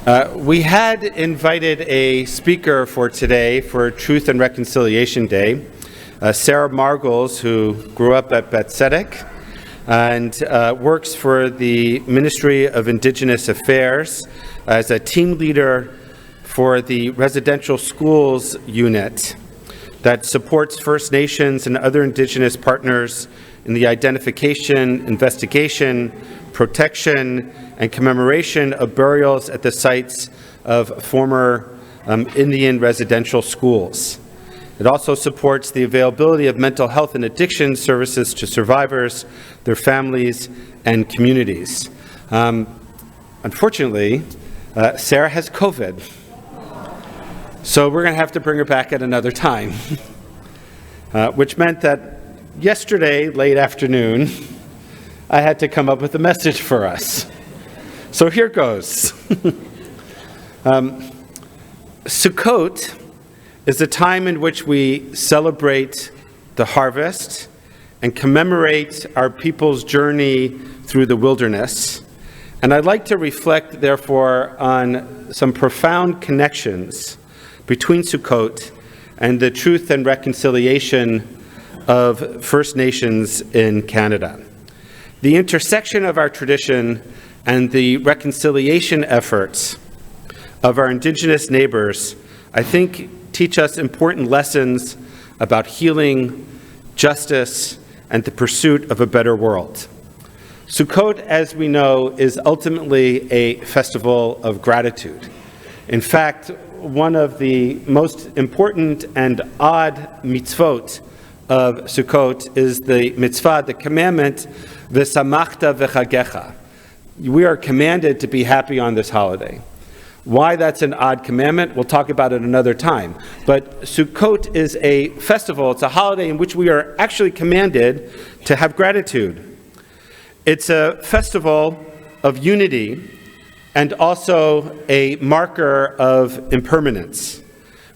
We had invited a speaker for today for Truth and Reconciliation Day, Sarah Margols, who grew up at Beth Tzedek and works for the Ministry of Indigenous Affairs as a team leader for the residential schools unit that supports First Nations and other Indigenous partners in the identification, investigation, protection, and commemoration of burials at the sites of former Indian residential schools. It also supports the availability of mental health and addiction services to survivors, their families, and communities. Unfortunately, Sarah has COVID, so we're going to have to bring her back at another time, which meant that yesterday, late afternoon, I had to come up with a message for us. So here goes. Sukkot is a time in which we celebrate the harvest and commemorate our people's journey through the wilderness. And I'd like to reflect, therefore, on some profound connections between Sukkot and the truth and reconciliation of First Nations in Canada. The intersection of our tradition and the reconciliation efforts of our Indigenous neighbors, I think, teach us important lessons about healing, justice, and the pursuit of a better world. Sukkot, as we know, is ultimately a festival of gratitude. In fact, one of the most important and odd mitzvot of Sukkot is the mitzvah, the commandment, v'samachta v'chagecha. We are commanded to be happy on this holiday. Why that's an odd commandment, we'll talk about it another time. But Sukkot is a festival, it's a holiday in which we are actually commanded to have gratitude. It's a festival of unity and also a marker of impermanence.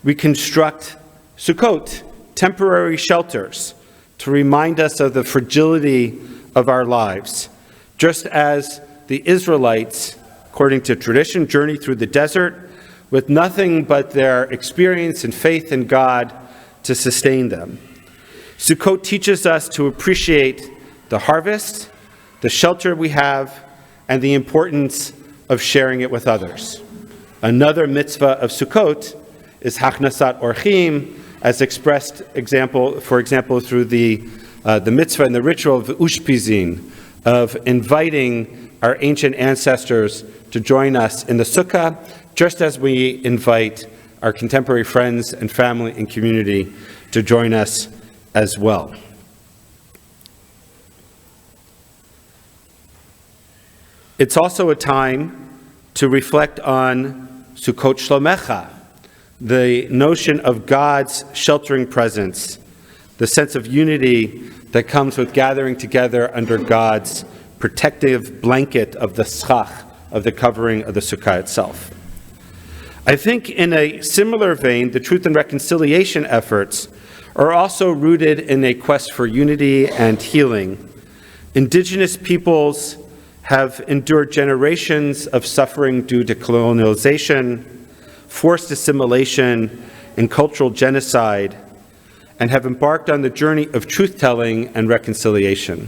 We construct Sukkot, temporary shelters, to remind us of the fragility of our lives, just as the Israelites, according to tradition, journeyed through the desert with nothing but their experience and faith in God to sustain them. Sukkot teaches us to appreciate the harvest, the shelter we have, and the importance of sharing it with others. Another mitzvah of Sukkot is Hachnasat Orchim, as expressed, for example, through the mitzvah and the ritual of Ushpizin, of inviting our ancient ancestors to join us in the Sukkah, just as we invite our contemporary friends and family and community to join us as well. It's also a time to reflect on Sukkot Shlomecha, the notion of God's sheltering presence, the sense of unity that comes with gathering together under God's protective blanket of the schach, of the covering of the sukkah itself. I think in a similar vein, the truth and reconciliation efforts are also rooted in a quest for unity and healing. Indigenous peoples have endured generations of suffering due to colonialization, forced assimilation, and cultural genocide, and have embarked on the journey of truth-telling and reconciliation.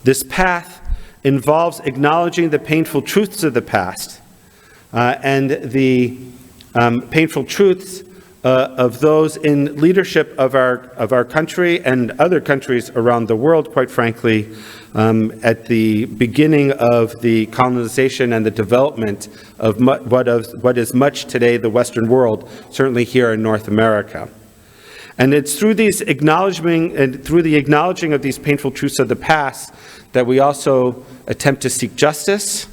This path involves acknowledging the painful truths of the past and the painful truths of those in leadership of our country and other countries around the world, quite frankly, at the beginning of the colonization and the development of what is much today the Western world, certainly here in North America. And it's through these acknowledging of these painful truths of the past that we also attempt to seek justice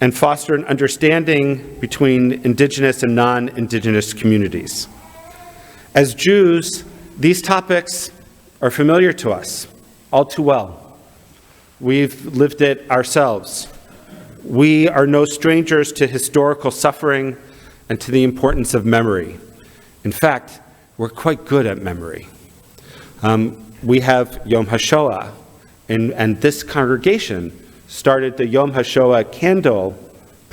and foster an understanding between Indigenous and non-Indigenous communities. As Jews, these topics are familiar to us all too well. We've lived it ourselves. We are no strangers to historical suffering and to the importance of memory. In fact, we're quite good at memory. We have Yom HaShoah, and this congregation started the Yom HaShoah candle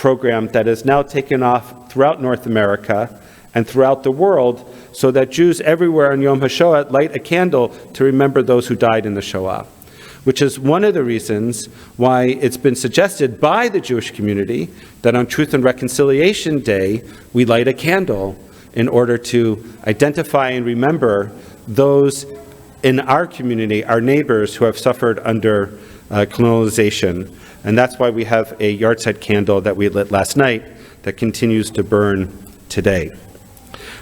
program that has now taken off throughout North America and throughout the world, so that Jews everywhere on Yom HaShoah light a candle to remember those who died in the Shoah, which is one of the reasons why it's been suggested by the Jewish community that on Truth and Reconciliation Day, we light a candle in order to identify and remember those in our community, our neighbors who have suffered under colonialization. And that's why we have a yahrzeit candle that we lit last night that continues to burn today.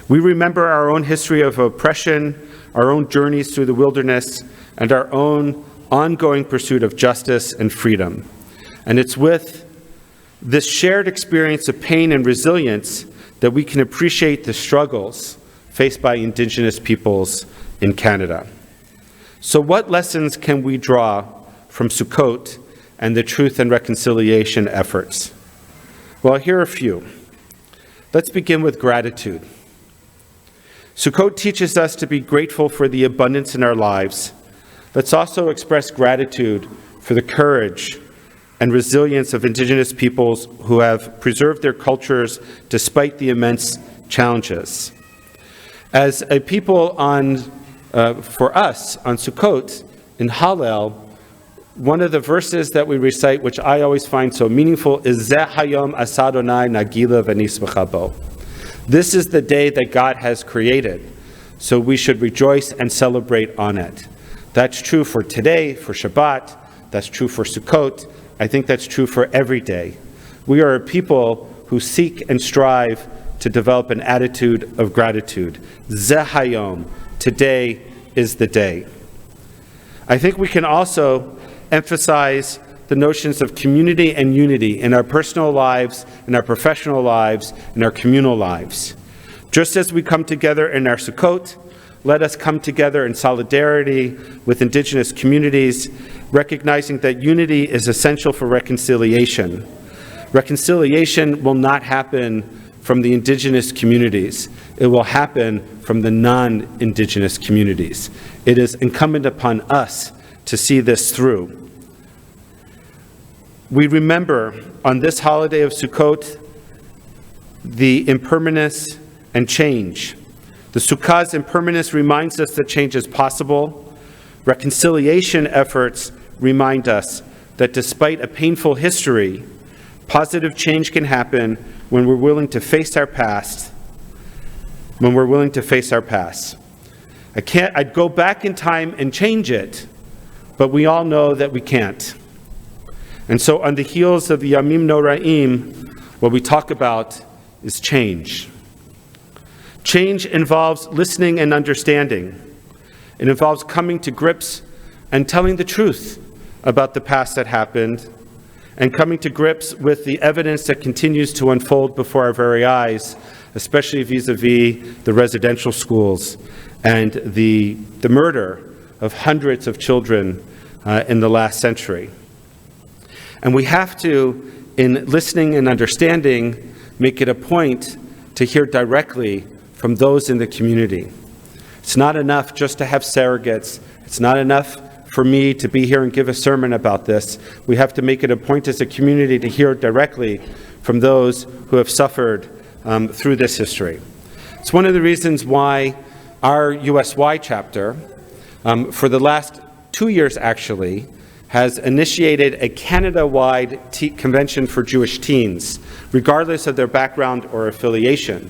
We remember our own history of oppression, our own journeys through the wilderness, and our own ongoing pursuit of justice and freedom. And it's with this shared experience of pain and resilience that we can appreciate the struggles faced by Indigenous peoples in Canada. So what lessons can we draw from Sukkot and the Truth and Reconciliation efforts? Well, here are a few. Let's begin with gratitude. Sukkot teaches us to be grateful for the abundance in our lives. Let's also express gratitude for the courage and resilience of Indigenous peoples who have preserved their cultures despite the immense challenges. As a people for us on Sukkot, in Hallel, one of the verses that we recite, which I always find so meaningful, is Zeh Hayom Asa Adonai Nagila V'nismecha Bo. This is the day that God has created, so we should rejoice and celebrate on it. That's true for today, for Shabbat. That's true for Sukkot. I think that's true for every day. We are a people who seek and strive to develop an attitude of gratitude. Zeh Hayom, today is the day. I think we can also emphasize the notions of community and unity in our personal lives, in our professional lives, in our communal lives. Just as we come together in our Sukkot, let us come together in solidarity with Indigenous communities, recognizing that unity is essential for reconciliation. Reconciliation will not happen from the Indigenous communities. It will happen from the non-Indigenous communities. It is incumbent upon us to see this through. We remember on this holiday of Sukkot the impermanence and change. The Sukkah's impermanence reminds us that change is possible. Reconciliation efforts remind us that despite a painful history, positive change can happen when we're willing to face our past. I'd go back in time and change it, but we all know that we can't. And so on the heels of the Yamim Noraim, what we talk about is change. Change involves listening and understanding. It involves coming to grips and telling the truth about the past that happened, and coming to grips with the evidence that continues to unfold before our very eyes, especially vis-a-vis the residential schools and the murder of hundreds of children in the last century. And we have to, in listening and understanding, make it a point to hear directly from those in the community. It's not enough just to have surrogates. It's not enough for me to be here and give a sermon about this. We have to make it a point as a community to hear directly from those who have suffered through this history. It's one of the reasons why our USY chapter, for the last 2 years actually, has initiated a Canada-wide convention for Jewish teens, regardless of their background or affiliation.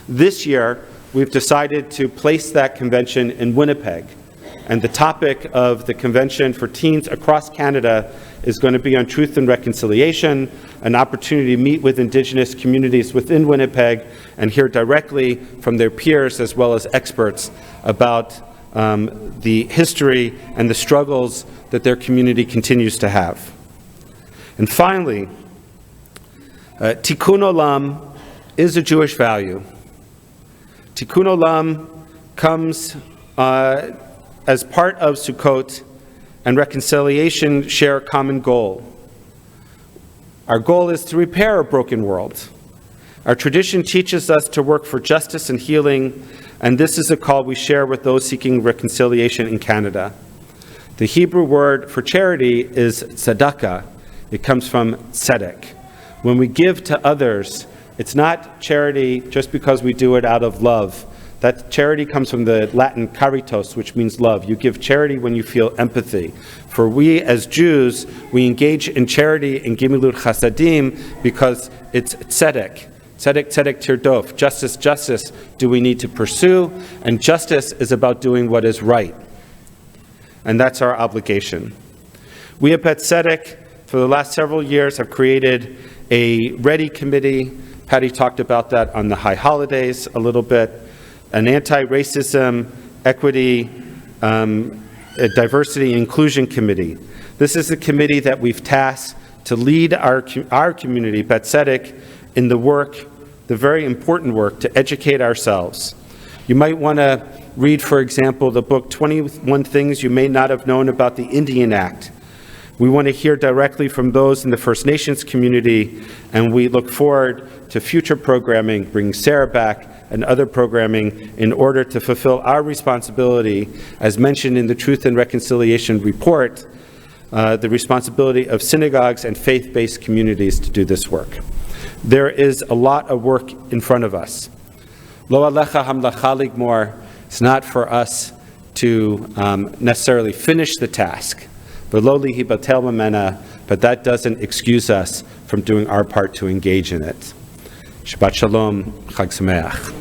This year, we've decided to place that convention in Winnipeg. And the topic of the convention for teens across Canada is going to be on truth and reconciliation, an opportunity to meet with Indigenous communities within Winnipeg and hear directly from their peers as well as experts about the history and the struggles that their community continues to have. And finally, Tikkun Olam is a Jewish value. Tikkun Olam comes as part of Sukkot, and reconciliation share a common goal. Our goal is to repair a broken world. Our tradition teaches us to work for justice and healing, and this is a call we share with those seeking reconciliation in Canada. The Hebrew word for charity is tzedakah. It comes from tzedek, When we give to others, it's not charity just because we do it out of love. That charity comes from the Latin caritas, which means love. You give charity when you feel empathy. For we as Jews, we engage in charity in Gimilut Chasadim because it's tzedek. Tzedek, tzedek tirdof. Justice, justice do we need to pursue, and justice is about doing what is right. And that's our obligation. We at Bet Tzedek, for the last several years, have created a Ready Committee. Patty talked about that on the high holidays a little bit. An anti-racism, equity, diversity, and inclusion committee. This is the committee that we've tasked to lead our community, Bet Tzedek, in the work, the very important work, to educate ourselves. You might want to read, for example, the book 21 Things You May Not Have Known About the Indian Act. We want to hear directly from those in the First Nations community, and we look forward to future programming, bringing Sarah back, and other programming in order to fulfill our responsibility, as mentioned in the Truth and Reconciliation report, the responsibility of synagogues and faith-based communities to do this work. There is a lot of work in front of us. Lo alecha hamlacha ligmor. It's not for us to necessarily finish the task, but lo lihibatel mamena, but that doesn't excuse us from doing our part to engage in it. Shabbat Shalom, Chag Sameach.